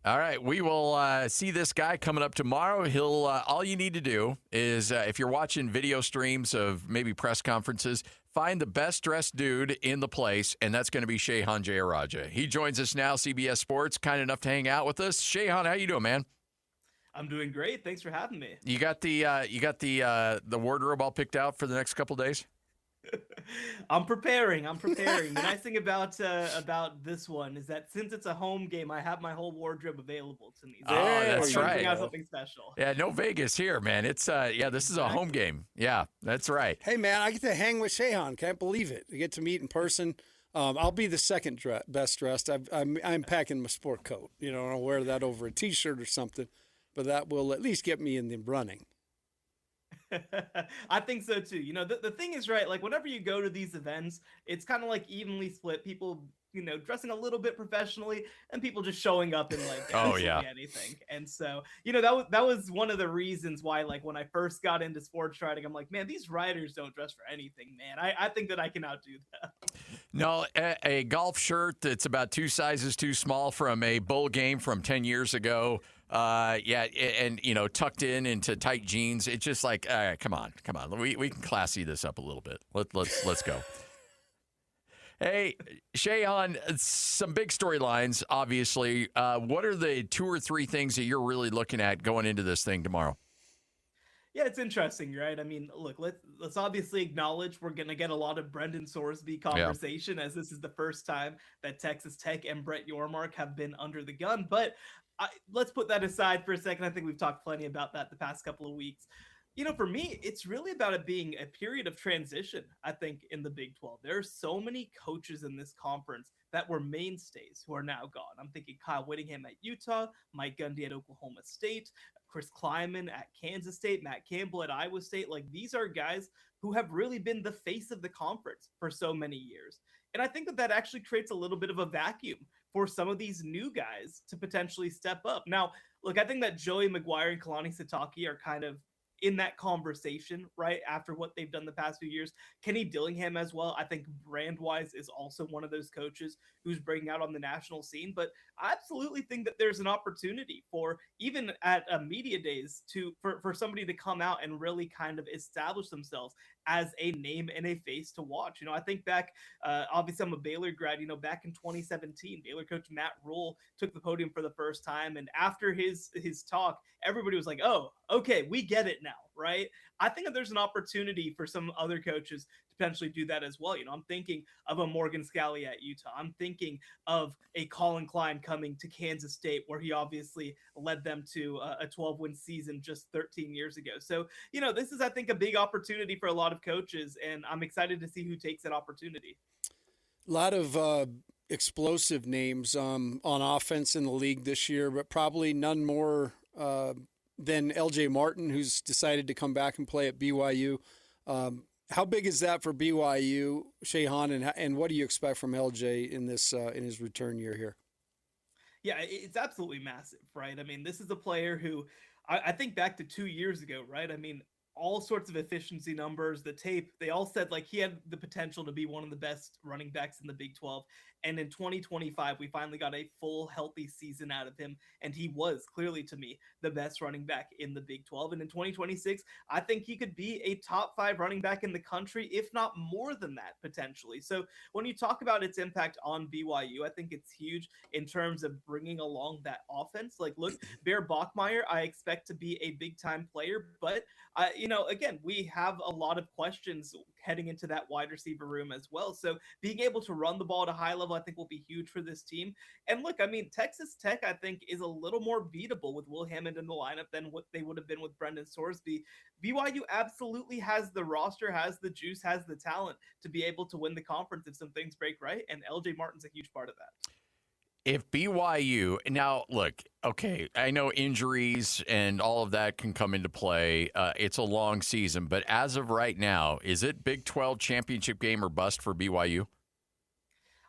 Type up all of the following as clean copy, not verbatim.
All right, we will see this guy coming up tomorrow. He'll all you need to do is if you're watching video streams of maybe press conferences, find the best dressed dude in the place, and that's going to be Shehan Jeyarajah. He joins us now, CBS Sports, kind enough to hang out with us. Shehan, how you doing, man? I'm doing great. Thanks for having me. You got the wardrobe all picked out for the next couple days? I'm preparing. The nice thing about this one is that since it's a home game, I have my whole wardrobe available to me. So that's I'm right. bring out something special. Yeah, no Vegas here, man. It's this is a home game. Yeah, that's right. Hey, man, I get to hang with Shehan. Can't believe it. I get to meet in person. I'll be the second best dressed. I'm packing my sport coat. I'll wear that over a T-shirt or something, but that will at least get me in the running. I think so too. The thing is, right, like whenever you go to these events, it's kind of like evenly split. People, dressing a little bit professionally and people just showing up in like anything. And so, that was one of the reasons why, like, when I first got into sports writing, I'm like, man, these writers don't dress for anything, man. I think that I can outdo them. No, a golf shirt that's about 2 sizes too small from a bowl game from 10 years ago. And tucked into tight jeans. It's just like, come on. We can classy this up a little bit. Let's go. Hey, Shehan, some big storylines, obviously. What are the 2 or 3 things that you're really looking at going into this thing tomorrow? Yeah, it's interesting, right? I mean, look, let's obviously acknowledge we're going to get a lot of Brendan Sorsby conversation as this is the first time that Texas Tech and Brett Yormark have been under the gun. But let's put that aside for a second. I think we've talked plenty about that the past couple of weeks. For me, it's really about it being a period of transition, I think, in the Big 12. There are so many coaches in this conference that were mainstays who are now gone. I'm thinking Kyle Whittingham at Utah, Mike Gundy at Oklahoma State, Chris Kleiman at Kansas State, Matt Campbell at Iowa State. Like, these are guys who have really been the face of the conference for so many years. And I think that actually creates a little bit of a vacuum for some of these new guys to potentially step up. Now, look, I think that Joey McGuire and Kalani Sitake are kind of in that conversation, right, after what they've done the past few years. Kenny Dillingham as well, I think brand-wise is also one of those coaches who's breaking out on the national scene. But I absolutely think that there's an opportunity for, even at media days, for somebody to come out and really kind of establish themselves as a name and a face to watch. I think back, obviously I'm a Baylor grad, back in 2017, Baylor coach Matt Rule took the podium for the first time. And after his talk, everybody was like, oh, okay, we get it now, right? I think that there's an opportunity for some other coaches to potentially do that as well. I'm thinking of a Morgan Scalley at Utah. I'm thinking of a Colin Klein coming to Kansas State, where he obviously led them to a 12-win season just 13 years ago. So, this is, I think, a big opportunity for a lot of coaches, and I'm excited to see who takes that opportunity. A lot of explosive names on offense in the league this year, but probably none more than L.J. Martin, who's decided to come back and play at BYU. How big is that for BYU, Shehan, and what do you expect from L.J. in this in his return year here? Yeah, it's absolutely massive, right? I mean, this is a player who I think back to 2 years ago, right? I mean, all sorts of efficiency numbers, the tape, they all said like he had the potential to be one of the best running backs in the Big 12. And in 2025, we finally got a full healthy season out of him. And he was clearly, to me, the best running back in the Big 12. And in 2026, I think he could be a top 5 running back in the country, if not more than that, potentially. So when you talk about its impact on BYU, I think it's huge in terms of bringing along that offense. Like, look, Bear Bachmeier, I expect to be a big time player, but again, we have a lot of questions heading into that wide receiver room as well. So being able to run the ball at a high level, I think will be huge for this team. And look, I mean, Texas Tech, I think, is a little more beatable with Will Hammond in the lineup than what they would have been with Brendan Sorsby. BYU absolutely has the roster, has the juice, has the talent to be able to win the conference if some things break right. And LJ Martin's a huge part of that. If BYU, now look, okay, I know injuries and all of that can come into play. It's a long season, but as of right now, is it Big 12 championship game or bust for BYU?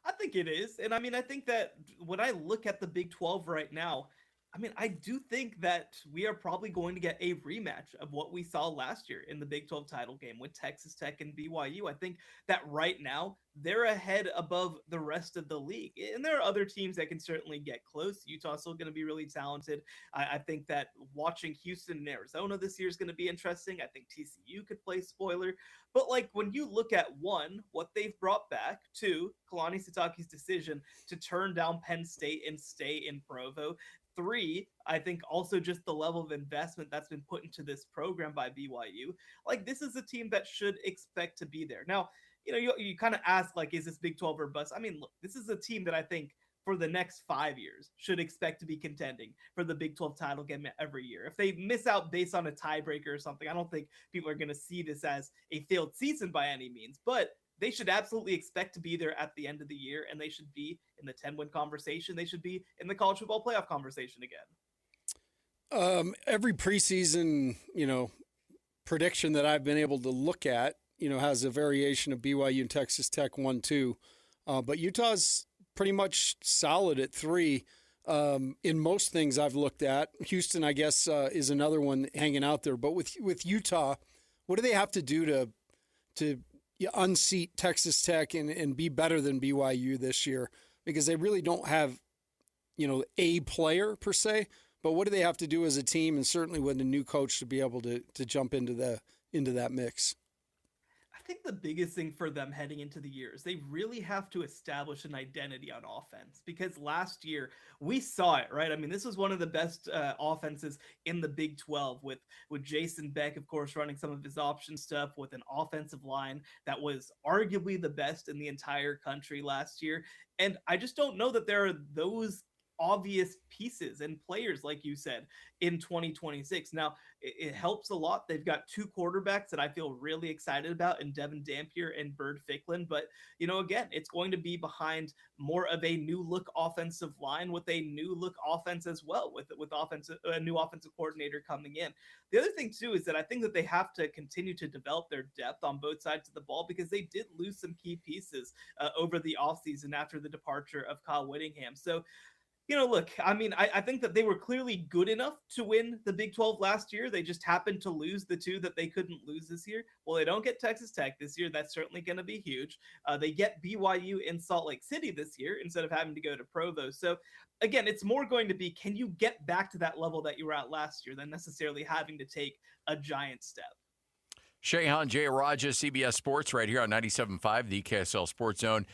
I think it is. And I mean, I think that when I look at the Big 12 right now, I mean, I do think that we are probably going to get a rematch of what we saw last year in the Big 12 title game with Texas Tech and BYU. I think that right now they're ahead above the rest of the league. And there are other teams that can certainly get close. Utah's still going to be really talented. I think that watching Houston and Arizona this year is going to be interesting. I think TCU could play spoiler. But like when you look at one, what they've brought back, two, Kalani Sitake's decision to turn down Penn State and stay in Provo, three, I think also just the level of investment that's been put into this program by BYU. Like this is a team that should expect to be there. Now, you kind of ask like, is this Big 12 or bust? I mean, look, this is a team that I think for the next 5 years should expect to be contending for the Big 12 title game every year. If they miss out based on a tiebreaker or something, I don't think people are going to see this as a failed season by any means, but they should absolutely expect to be there at the end of the year, and they should be in the 10-win conversation. They should be in the college football playoff conversation again. Every preseason, prediction that I've been able to look at, has a variation of BYU and Texas Tech 1-2. But Utah's pretty much solid at 3 in most things I've looked at. Houston, I guess, is another one hanging out there. But with Utah, what do they have to do to unseat Texas Tech and be better than BYU this year? Because they really don't have, a player per se. But what do they have to do as a team, and certainly with a new coach, to be able to jump into that mix? I think the biggest thing for them heading into the year is they really have to establish an identity on offense, because last year we saw it, right? I mean, this was one of the best offenses in the Big 12 with Jason Beck, of course, running some of his option stuff with an offensive line that was arguably the best in the entire country last year. And I just don't know that there are those obvious pieces and players, like you said, in 2026. Now, it helps a lot. They've got 2 quarterbacks that I feel really excited about in Devin Dampier and Bird Ficklin. But, again, it's going to be behind more of a new look offensive line with a new look offense as well, with a new offensive coordinator coming in. The other thing, too, is that I think that they have to continue to develop their depth on both sides of the ball, because they did lose some key pieces over the offseason after the departure of Kyle Whittingham. So, look, I mean, I think that they were clearly good enough to win the Big 12 last year. They just happened to lose the 2 that they couldn't lose this year. Well, they don't get Texas Tech this year. That's certainly going to be huge. They get BYU in Salt Lake City this year instead of having to go to Provo. So, again, it's more going to be, can you get back to that level that you were at last year than necessarily having to take a giant step? Shehan Jeyarajah, CBS Sports, right here on 97.5, the KSL Sports Zone.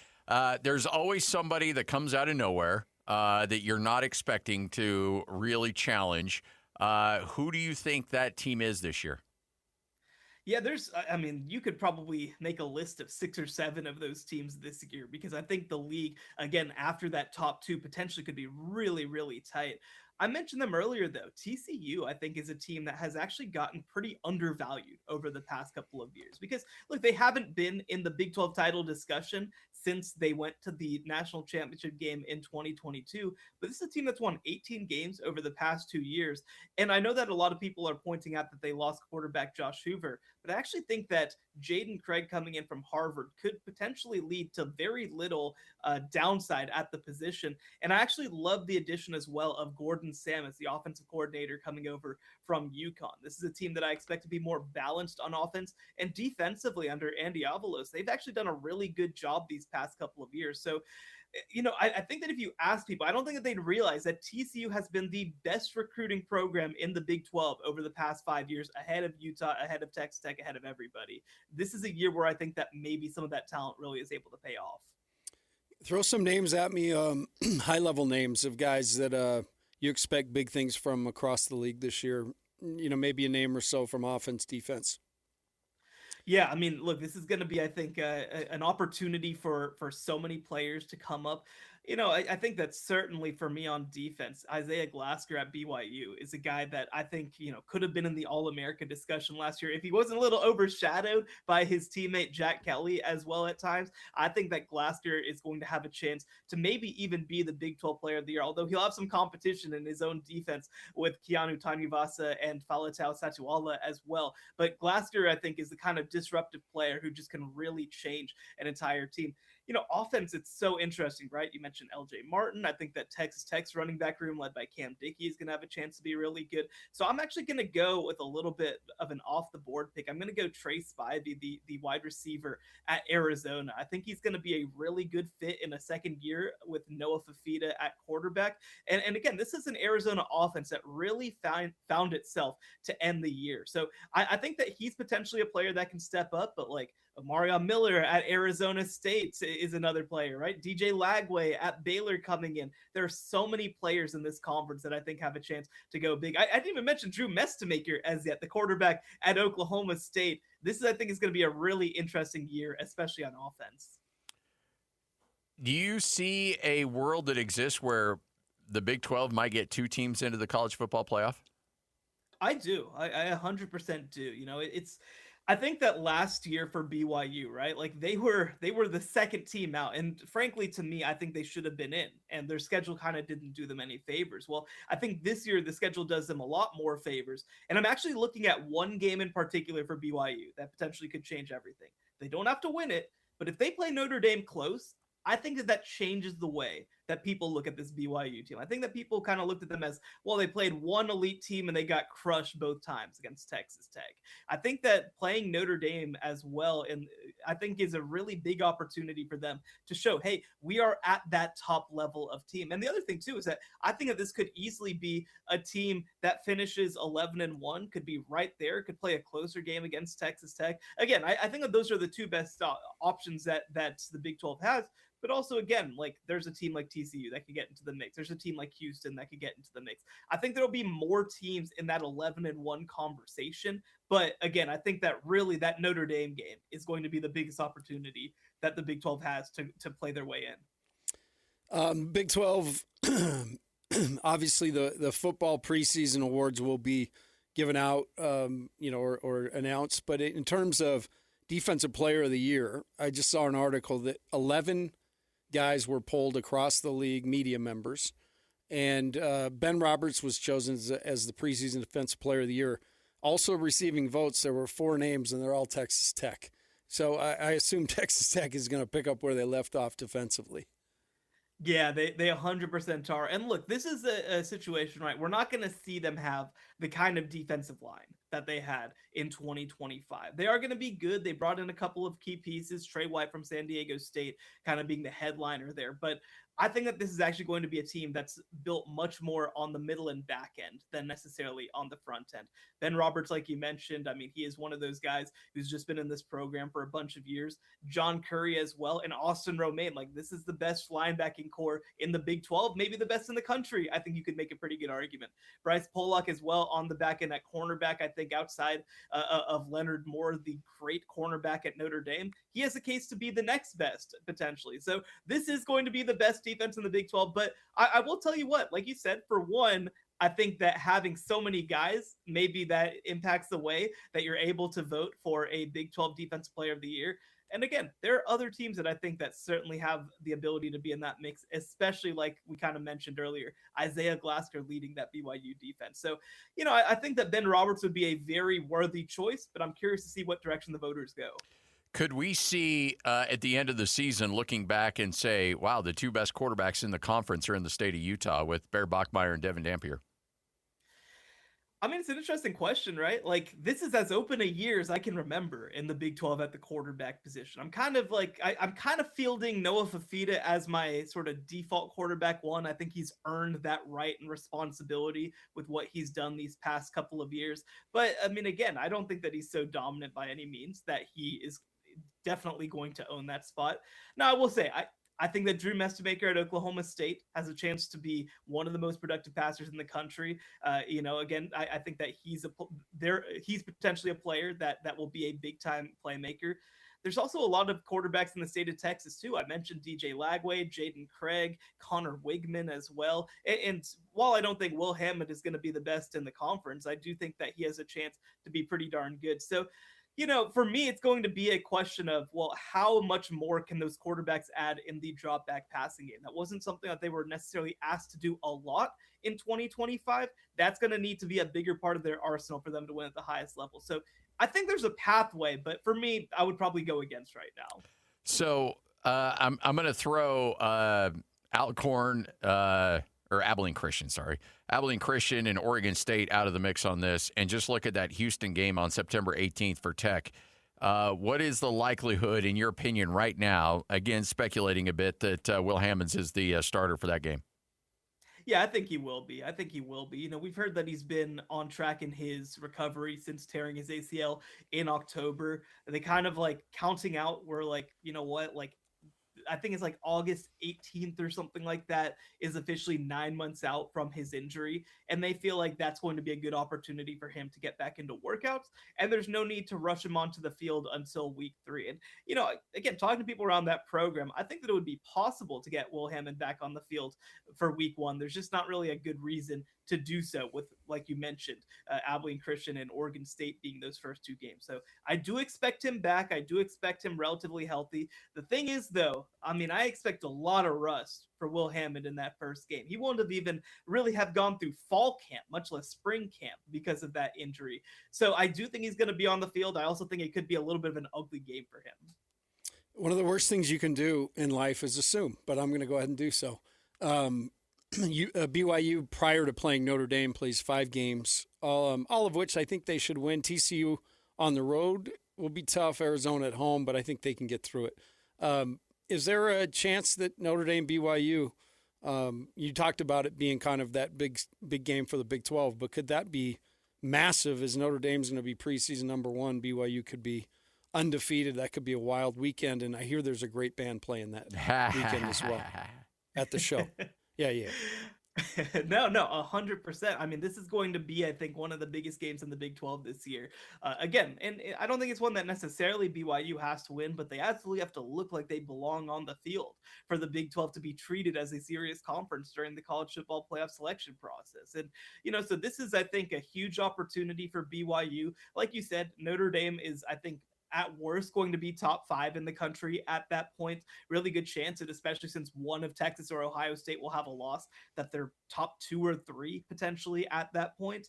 There's always somebody that comes out of nowhere that you're not expecting to really challenge. Who do you think that team is this year? Yeah, you could probably make a list of 6 or 7 of those teams this year, because I think the league, again, after that top 2 potentially could be really, really tight. I mentioned them earlier, though. TCU, I think, is a team that has actually gotten pretty undervalued over the past couple of years, because, look, they haven't been in the Big 12 title discussion since they went to the national championship game in 2022. But this is a team that's won 18 games over the past 2 years. And I know that a lot of people are pointing out that they lost quarterback Josh Hoover, but I actually think that Jaden Craig coming in from Harvard could potentially lead to very little downside at the position. And I actually love the addition as well of Gordon Samus, the offensive coordinator coming over from UConn. This is a team that I expect to be more balanced on offense, and defensively under Andy Avalos, they've actually done a really good job these past couple of years. So, I think that if you ask people, I don't think that they'd realize that TCU has been the best recruiting program in the Big 12 over the past 5 years, ahead of Utah, ahead of Texas Tech, ahead of everybody. This is a year where I think that maybe some of that talent really is able to pay off. Throw some names at me, high-level names of guys that you expect big things from across the league this year. Maybe a name or so from offense, defense. Yeah, I mean, look, this is going to be, I think, an opportunity for so many players to come up. I think that certainly for me on defense, Isaiah Glasgow at BYU is a guy that I think, could have been in the All-America discussion last year if he wasn't a little overshadowed by his teammate Jack Kelly as well at times. I think that Glasgow is going to have a chance to maybe even be the Big 12 Player of the Year, although he'll have some competition in his own defense with Keanu Tanuvasa and Faletau Satuala as well. But Glasgow, I think, is the kind of disruptive player who just can really change an entire team. offense, it's so interesting, right? You mentioned LJ Martin. I think that Texas Tech's running back room led by Cam Dickey is going to have a chance to be really good. So I'm actually going to go with a little bit of an off the board pick. I'm going to go Trey Spivey, the wide receiver at Arizona. I think he's going to be a really good fit in a second year with Noah Fafita at quarterback. And again, this is an Arizona offense that really found itself to end the year. So I think that he's potentially a player that can step up, but like Amarion Miller at Arizona State is another player, right? DJ Lagway at Baylor coming in. There are so many players in this conference that I think have a chance to go big. I didn't even mention Drew Mestamaker as yet, the quarterback at Oklahoma State. I think, is going to be a really interesting year, especially on offense. Do you see a world that exists where the Big 12 might get 2 teams into the college football playoff? I do. I 100% do. I think that last year for BYU, right? Like they were the second team out. And frankly, to me, I think they should have been in, and their schedule kind of didn't do them any favors. Well, I think this year the schedule does them a lot more favors. And I'm actually looking at one game in particular for BYU that potentially could change everything. They don't have to win it, but if they play Notre Dame close, I think that changes the way that people look at this BYU team. I think that people kind of looked at them as, well, they played one elite team and they got crushed both times against Texas Tech. I think that playing Notre Dame as well, and I think is a really big opportunity for them to show, hey, we are at that top level of team. And the other thing too is that I think that this could easily be a team that finishes 11-1, could be right there, could play a closer game against Texas Tech. Again, I think that those are the two best options that the Big 12 has. But also, again, like there's a team like TCU that could get into the mix. There's a team like Houston that could get into the mix. I think there'll be more teams in that 11-1 conversation. But again, I think that really that Notre Dame game is going to be the biggest opportunity that the Big 12 has to play their way in. Big 12, obviously the football preseason awards will be given out, or announced. But in terms of Defensive Player of the Year, I just saw an article that 11 guys were polled across the league, media members, and Ben Roberts was chosen as the preseason Defensive Player of the Year. Also receiving votes, there were 4 names, and they're all Texas Tech. So I assume Texas Tech is going to pick up where they left off defensively. Yeah, they 100% are. And look, this is a situation, right? We're not going to see them have the kind of defensive line that they had in 2025. They are going to be good. They brought in a couple of key pieces, Trey White from San Diego State kind of being the headliner there. But I think that this is actually going to be a team that's built much more on the middle and back end than necessarily on the front end. Ben Roberts, like you mentioned, I mean, he is one of those guys who's just been in this program for a bunch of years. John Curry as well, and Austin Romaine. Like, this is the best linebacking core in the Big 12, maybe the best in the country. I think you could make a pretty good argument. Bryce Pollock as well on the back end at cornerback. I think outside of Leonard Moore, the great cornerback at Notre Dame, he has a case to be the next best potentially. So this is going to be the best defense in the Big 12. But I will tell you what, like you said, for one, I think that having so many guys, maybe that impacts the way that you're able to vote for a Big 12 Defensive Player of the Year. And again, there are other teams that I think that certainly have the ability to be in that mix, especially like we kind of mentioned earlier, Isaiah Glasgow leading that BYU defense. So, I think that Ben Roberts would be a very worthy choice, but I'm curious to see what direction the voters go. Could we see at the end of the season looking back and say, wow, the 2 best quarterbacks in the conference are in the state of Utah with Bear Bachmeier and Devin Dampier? I mean, it's an interesting question, right? Like, this is as open a year as I can remember in the Big 12 at the quarterback position. I'm kind of like, I'm kind of fielding Noah Fafita as my sort of default quarterback one. I think he's earned that right and responsibility with what he's done these past couple of years. But I mean, again, I don't think that he's so dominant by any means that he is definitely going to own that spot. Now, I will say, I think that Drew Mestamaker at Oklahoma State has a chance to be one of the most productive passers in the country. Again, I think that he's potentially a player that will be a big time playmaker. There's also a lot of quarterbacks in the state of Texas too. I mentioned DJ Lagway, Jaden Craig, Connor Wigman as well. And while I don't think Will Hammond is going to be the best in the conference, I do think that he has a chance to be pretty darn good. So, for me, it's going to be a question of, well, how much more can those quarterbacks add in the drop back passing game? That wasn't something that they were necessarily asked to do a lot in 2025. That's going to need to be a bigger part of their arsenal for them to win at the highest level. So I think there's a pathway, but for me, I would probably go against right now. So I'm going to throw Alcorn or Abilene Christian, sorry. Abilene Christian and Oregon State out of the mix on this, and just look at that Houston game on September 18th for Tech. What is the likelihood, in your opinion, right now, again, speculating a bit, that Will Hammonds is the starter for that game? Yeah, I think he will be. We've heard that he's been on track in his recovery since tearing his ACL in October. They kind of like counting out were like, you know what, like I think it's like August 18th or something like that is officially 9 months out from his injury. And they feel like that's going to be a good opportunity for him to get back into workouts. And there's no need to rush him onto the field until week 3. And, again, talking to people around that program, I think that it would be possible to get Will Hammond back on the field for week 1. There's just not really a good reason to do so with, like you mentioned, Abilene Christian and Oregon State being those first 2 games. So I do expect him back. I do expect him relatively healthy. The thing is, though, I expect a lot of rust for Will Hammond in that first game. He won't have even really have gone through fall camp, much less spring camp, because of that injury. So I do think he's going to be on the field. I also think it could be a little bit of an ugly game for him. One of the worst things you can do in life is assume, but I'm going to go ahead and do so. BYU, prior to playing Notre Dame, plays 5 games, all of which I think they should win. TCU on the road will be tough. Arizona at home, but I think they can get through it. Is there a chance that Notre Dame, BYU, you talked about it being kind of that big game for the Big 12, but could that be massive as Notre Dame's going to be preseason number 1? BYU could be undefeated. That could be a wild weekend, and I hear there's a great band playing that weekend as well at the show. Yeah. No, 100%. This is going to be, I think, one of the biggest games in the Big 12 this year. Again, and I don't think it's one that necessarily BYU has to win, but they absolutely have to look like they belong on the field for the Big 12 to be treated as a serious conference during the college football playoff selection process. And, so this is, I think, a huge opportunity for BYU. Like you said, Notre Dame is, I think, at worst going to be top 5 in the country at that point. Really good chance, and especially since one of Texas or Ohio State will have a loss, that they're top 2 or 3 potentially at that point.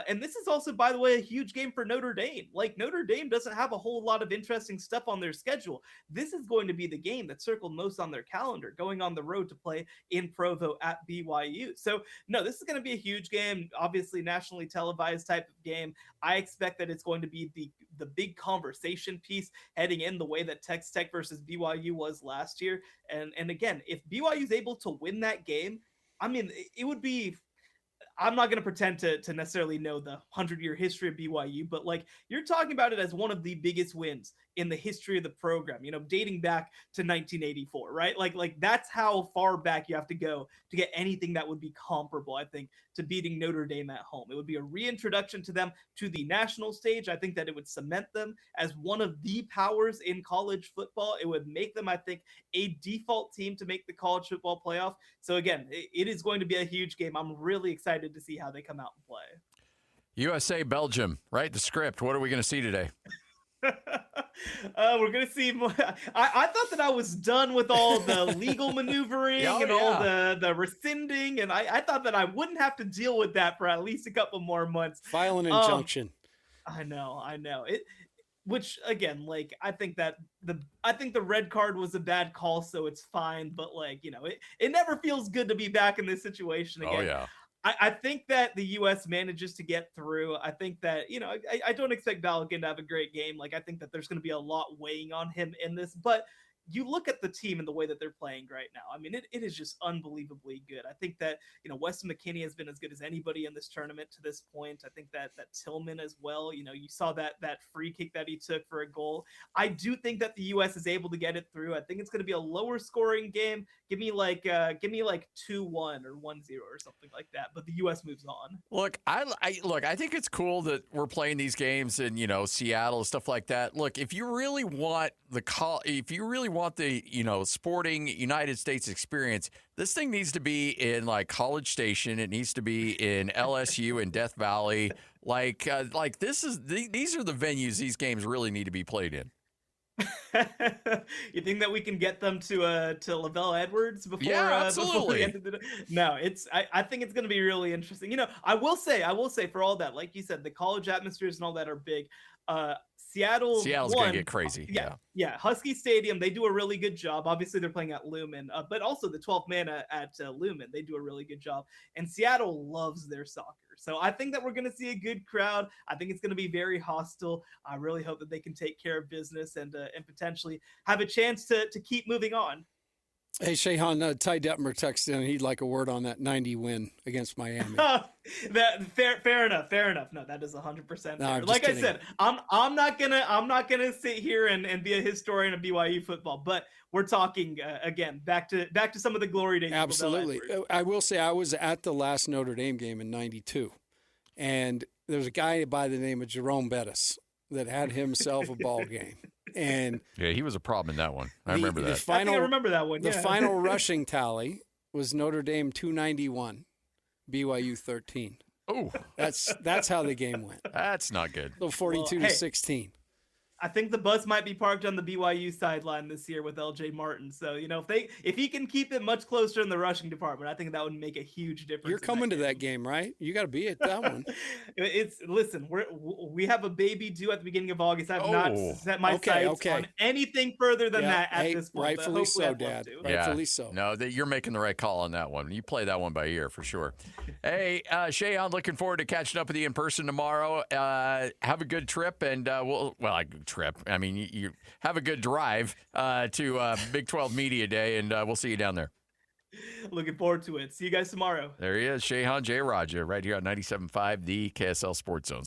And this is also, by the way, a huge game for Notre Dame. Like, Notre Dame doesn't have a whole lot of interesting stuff on their schedule. This is going to be the game that circled most on their calendar, going on the road to play in Provo at BYU. So no, this is going to be a huge game, obviously nationally televised type of game. I expect that it's going to be the big conversation piece heading in, the way that Texas Tech versus BYU was last year. And again, if BYU is able to win that game, it would be, I'm not going to pretend to necessarily know the 100-year history of BYU, but like, you're talking about it as one of the biggest wins in the history of the program, dating back to 1984, right? Like that's how far back you have to go to get anything that would be comparable, I think, to beating Notre Dame at home. It would be a reintroduction to them to the national stage. I think that it would cement them as one of the powers in college football. It would make them, I think, a default team to make the college football playoff. So again, it is going to be a huge game. I'm really excited to see how they come out and play. USA, Belgium, right? The script. What are we going to see today? We're gonna see more. I thought that I was done with all the legal maneuvering all the rescinding, and I thought that I wouldn't have to deal with that for at least a couple more months. File an injunction. I know it. Which again, like, I think the red card was a bad call, so it's fine. But like, it never feels good to be back in this situation again. Oh yeah. I think that the U.S. manages to get through. I think that, I don't expect Balogun to have a great game. Like, I think that there's going to be a lot weighing on him in this. But you look at the team and the way that they're playing right now. It is just unbelievably good. I think that, Weston McKennie has been as good as anybody in this tournament to this point. I think that Tillman as well, you saw that free kick that he took for a goal. I do think that the U.S. is able to get it through. I think it's going to be a lower scoring game. Give me like 2-1 or 1-0 or something like that. But the U.S. moves on. Look, I think it's cool that we're playing these games in, Seattle, stuff like that. Look, if you really want the sporting United States experience, this thing needs to be in like College Station. It needs to be in LSU and Death Valley. These are the venues these games really need to be played in. You think that we can get them to Lavelle Edwards before? Yeah, absolutely. Before the end of the day? No, I think it's going to be really interesting. I will say for all that, like you said, the college atmospheres and all that are big. Seattle's going to get crazy. Yeah. Husky Stadium, they do a really good job. Obviously, they're playing at Lumen, but also the 12th man at Lumen, they do a really good job. And Seattle loves their soccer. So I think that we're going to see a good crowd. I think it's going to be very hostile. I really hope that they can take care of business and potentially have a chance to keep moving on. Hey, Shehan, Ty Detmer texted in. He'd like a word on that 90 win against Miami. Fair enough. No, that is 100%. No, like kidding. I said, I'm not gonna sit here and be a historian of BYU football, but we're talking again back to some of the glory days. Absolutely. I will say I was at the last Notre Dame game in '92, and there was a guy by the name of Jerome Bettis that had himself a ball game. And yeah, he was a problem in that one. I remember that. I think I remember that one. The final rushing tally was Notre Dame 291, BYU 13. Oh, that's how the game went. That's not good. So 42-16. I think the bus might be parked on the BYU sideline this year with LJ Martin. So, if he can keep it much closer in the rushing department, I think that would make a huge difference. You're coming to that game, right? You got to be at that one. Listen, we have a baby due at the beginning of August. I've not set my sights on anything further than that at this point. Rightfully so, Dad. Rightfully so. No, you're making the right call on that one. You play that one by ear for sure. Hey, Sheyhan, looking forward to catching up with you in person tomorrow. Have a good trip, and trip. I mean, you have a good drive to Big 12 Media Day, and we'll see you down there. Looking forward to it. See you guys tomorrow. There he is, Shehan Jeyarajah, right here on 97.5, the KSL Sports Zone.